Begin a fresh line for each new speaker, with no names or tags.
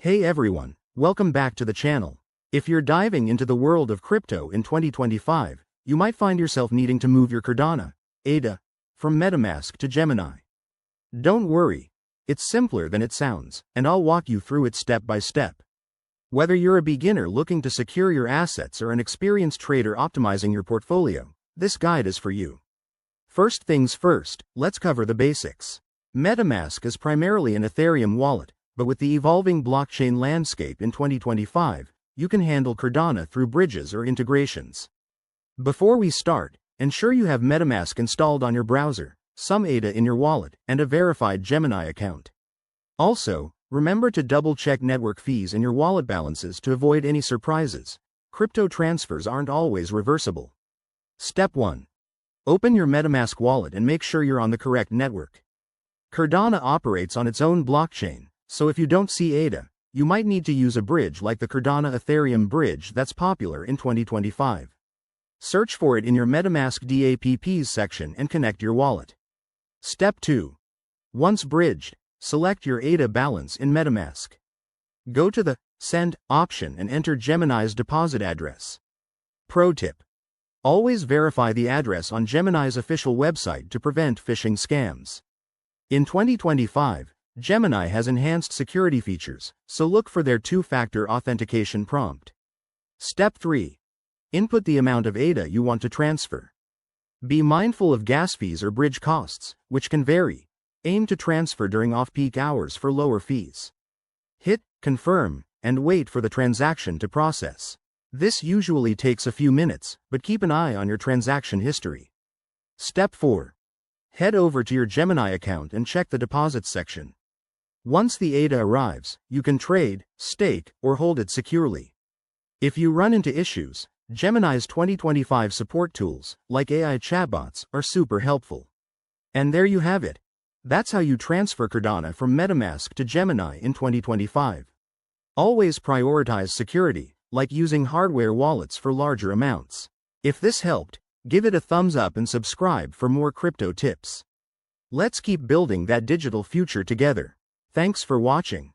Hey everyone, welcome back to the channel. If you're diving into the world of crypto in 2025, you might find yourself needing to move your Cardano, ADA, from Metamask to Gemini. Don't worry, it's simpler than it sounds, and I'll walk you through it step by step. Whether you're a beginner looking to secure your assets or an experienced trader optimizing your portfolio, this guide is for you. First things first, let's cover the basics. MetaMask is primarily an Ethereum wallet, but with the evolving blockchain landscape in 2025, you can handle Cardano through bridges or integrations. Before we start, ensure you have MetaMask installed on your browser, some ADA in your wallet, and a verified Gemini account. Also, remember to double-check network fees and your wallet balances to avoid any surprises. Crypto transfers aren't always reversible. Step 1. Open your MetaMask wallet and make sure you're on the correct network. Cardano operates on its own blockchain, so if you don't see ADA, you might need to use a bridge like the Cardano Ethereum bridge that's popular in 2025. Search for it in your MetaMask DApps section and connect your wallet. Step 2. Once bridged, select your ADA balance in MetaMask. Go to the Send option and enter Gemini's deposit address. Pro tip: always verify the address on Gemini's official website to prevent phishing scams. In 2025, Gemini has enhanced security features, so look for their two-factor authentication prompt. Step 3. Input the amount of ADA you want to transfer. Be mindful of gas fees or bridge costs, which can vary. Aim to transfer during off-peak hours for lower fees. Hit Confirm and wait for the transaction to process. This usually takes a few minutes, but keep an eye on your transaction history. Step 4. Head over to your Gemini account and check the deposits section. Once the ADA arrives, you can trade, stake, or hold it securely. If you run into issues, Gemini's 2025 support tools, like AI chatbots, are super helpful. And there you have it. That's how you transfer Cardano from MetaMask to Gemini in 2025. Always prioritize security, like using hardware wallets for larger amounts. If this helped, give it a thumbs up and subscribe for more crypto tips. Let's keep building that digital future together. Thanks for watching.